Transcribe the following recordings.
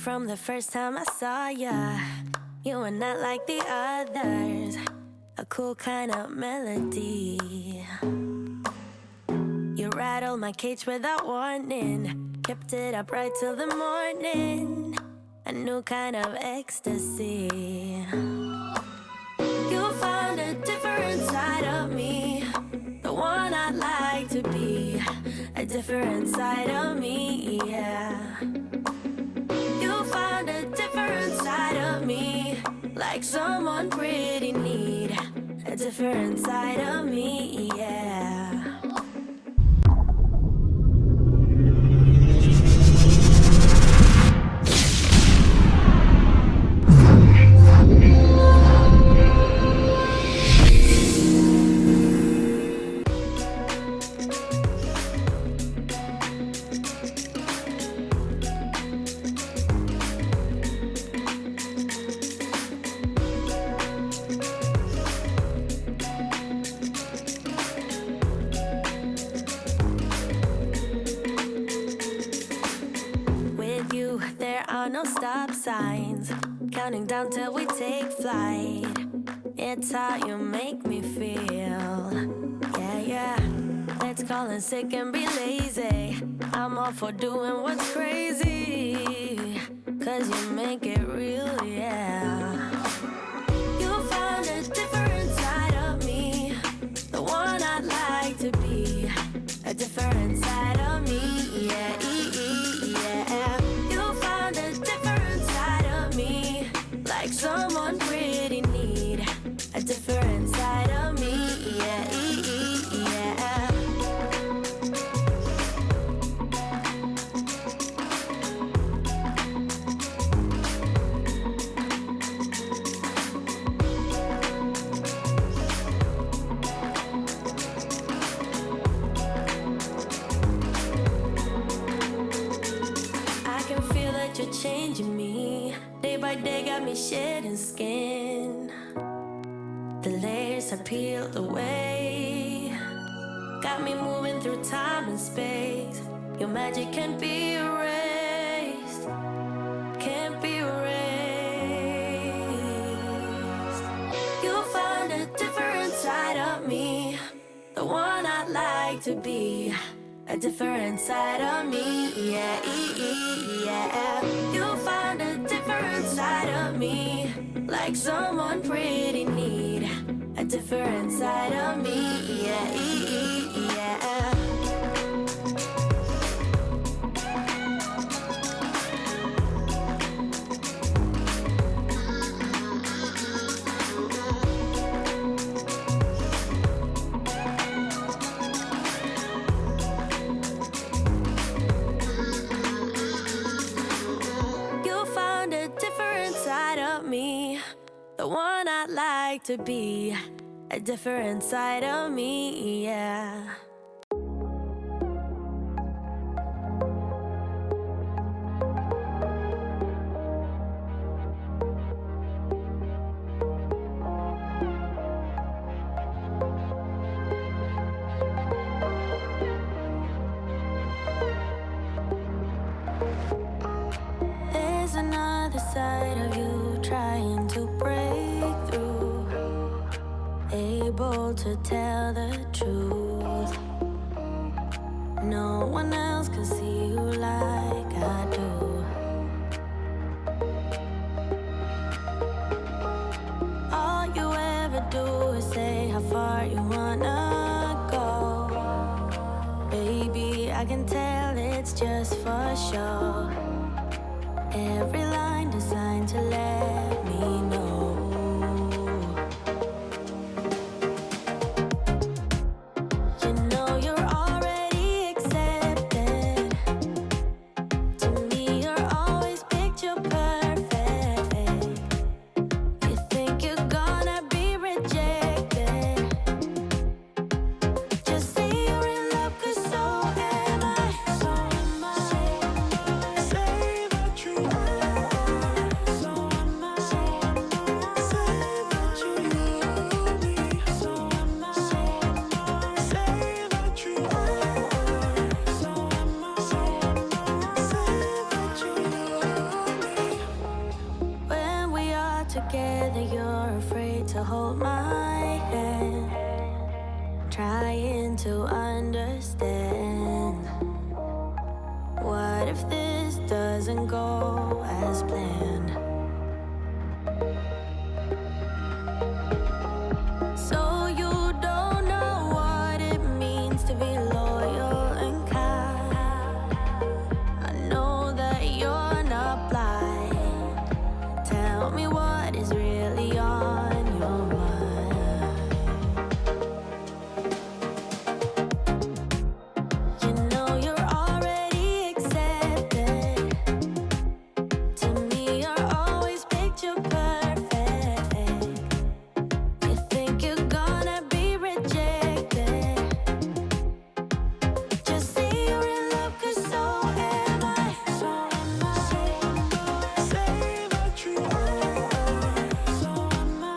from the first time I saw ya. You were not like the others, a cool kind of melody. You rattled my cage without warning, kept it up right till the morning, a new kind of ecstasy. You found a different side of me, the one I'd like to be, a different side of me, yeah. You found a different side of me, like someone pretty need, a different side of me, yeah. No stop signs, counting down till we take flight. It's how you make me feel. Yeah, yeah. Let's call in sick and be lazy. I'm all for doing what's crazy, 'cause you make it real, yeah. You found a different side of me, the one I'd like to be, a different side of me, yeah, yeah. Like someone pretty need, a different side of me, yeah, yeah. I can feel that you're changing me. Day by day got me shedding skin. The layers are peeled away, got me moving through time and space. Your magic can't be erased, can't be erased. You found a different side of me, the one I'd like to be, a different side of me, yeah, yeah. You found a different side of me, like someone pretty need, a different side of me, yeah, yeah. The one I'd like to be, a different side of me, yeah. There's another side of you trying to break through, able to tell the truth. No one else can see you like I do. All you ever do is say how far you wanna go. Baby, I can tell it's just for show. Every line designed to let me know. You know you're already accepted. To me, you're always picture perfect. You think you're gonna be rejected. Just say you're in love, 'cause so am I. So am I. Say that you are. if this doesn't go as planned? So you don't know what it means to be loyal and kind. I know that you're not blind. Tell me what is really on your mind. You know you're already accepted. To me, you're always picture perfect. You think you're gonna be rejected. Just say you're in love, 'cause so am I. So am I. Say what you want. So am I.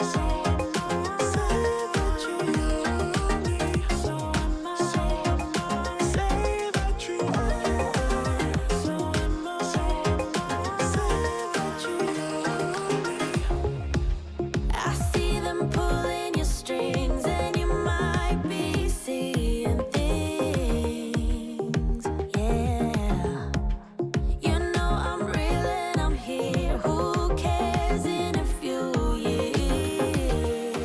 Say what you need. So am I. Say what you want. So am I. Say what you need. I see them pulling your strings, and you might be seeing things. Yeah. You know I'm real and I'm here. Who cares in a few years?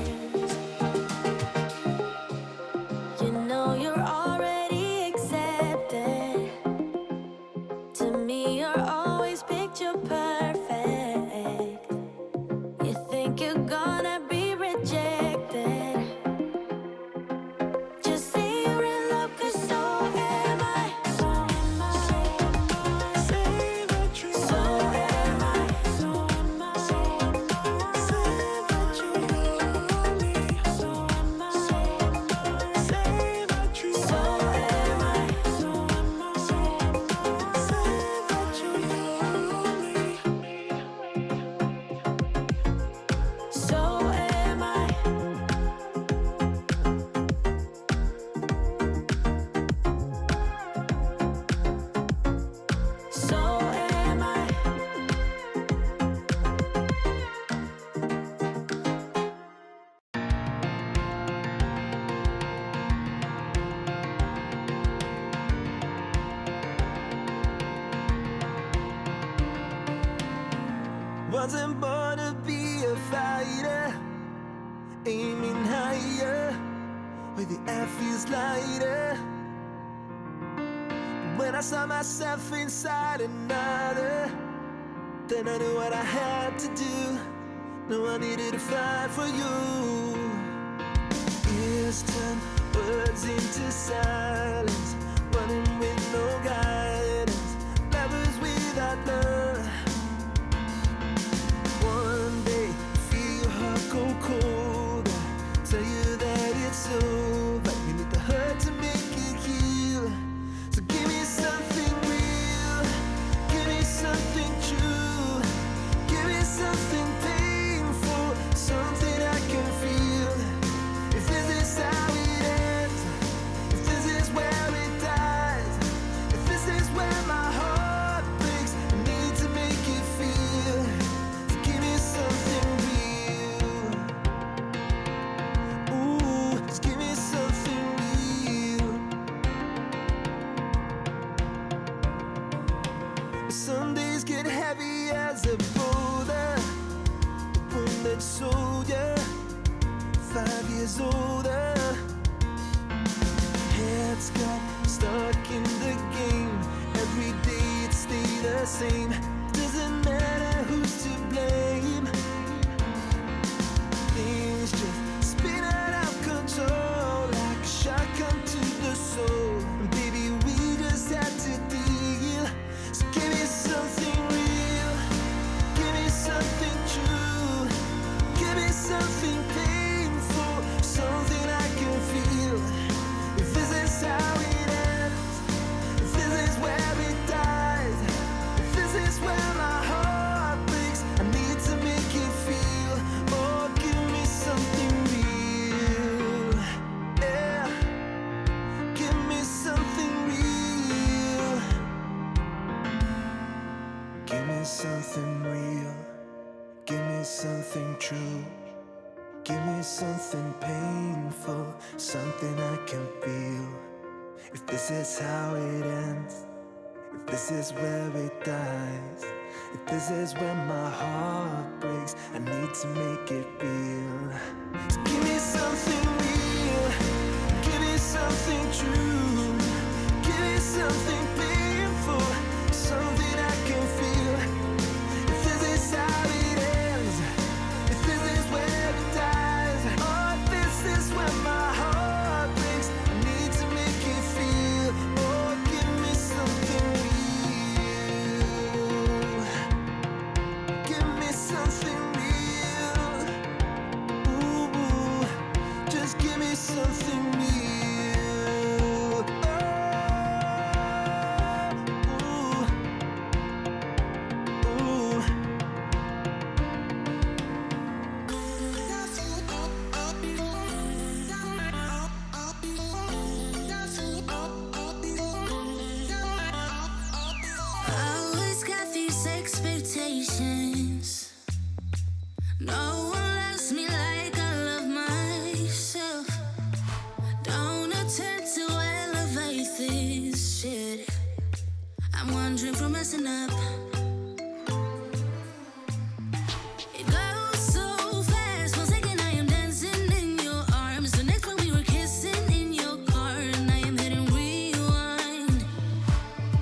You know you're already accepted. To me, you're always picture perfect. You think you're gonna be rejected. Just say you're in love, 'cause so am I. So am I. Say what you want. So am I. So am I. Say what you need. So am I. Say what you want. So am I. So am I. Say what you need. So am I. So am I. Wasn't born to be a fighter, aiming higher, where the air feels lighter. When I saw myself inside another, then I knew what I had to do. No, I needed to fight for you. Ears turn words into silence, running with no guidance, lovers without love. One day, feel your heart go cold. Tell you that it's over. You need the hurt to make it heal. So give me something real. Give me something true. Give me something painful. Something I can feel. If this is how it ends, if this is where it dies, if this is where my heart breaks, I need to make it feel. So give me something real. Ooh, just give me something real. Some days get heavy as a boulder, a wounded soldier, 5 years older. Heads got stuck in the game. Every day it stay the same. Doesn't matter who's to blame. Things just spin out of control like a shotgun to the soul. And baby, we just had to deal. So give me something real. Give me something true. Give me something painful. Something I can feel. If this is how it ends, if this is where it dies, if this is where my heart breaks, I need to make it feel. Oh, give me something real. Yeah, give me something real. Give me something real. Give me something true. Give me something painful, something I can feel. If this is how it ends, If this is where it dies, if this is where my heart breaks, I need to make it real. So give me something real, give me something true, give me something painful, something I can feel. If this is how it ends, if this is where it dies, oh, if this is where my heart breaks, I need to make it feel. Oh, give me something real, give me something real. Ooh, just give me something real. Ooh, ooh. I always got these expectations. No one loves me like I love myself. Don't attempt to elevate this shit. I'm wandering from messing up. It goes so fast. 1 second I am dancing in your arms. The next one we were kissing in your car, and I am hitting rewind.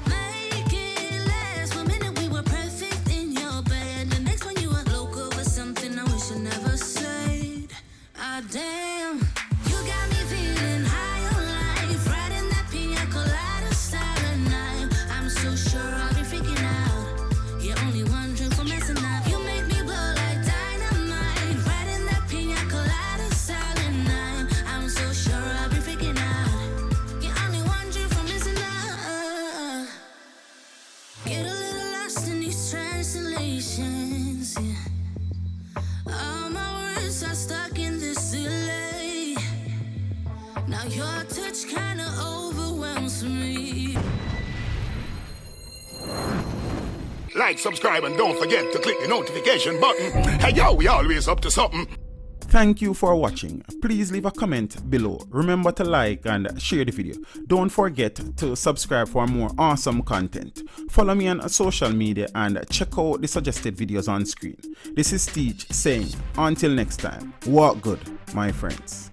Make it last. 1 minute we were perfect in your bed. The next one you were local for something I wish I never said. Ah damn, you got me feeling high on life, riding that pina colada starry night. I'm so sure I'll be freaking out. You're only wondering for messing up. You make me blow like dynamite, riding that pina colada starry night. I'm so sure I'll be freaking out. You're only wondering for messing up. Get a little lost in these translations, yeah. All my words are stuck in this delay. Now your touch kinda overwhelms me. Like, subscribe, and don't forget to click the notification button. Hey yo, we always up to something. Thank you for watching. Please leave a comment below. Remember to like and share the video. Don't forget to subscribe for more awesome content. Follow me on social media and check out the suggested videos on screen. This is Teach saying, until next time, walk good, my friends.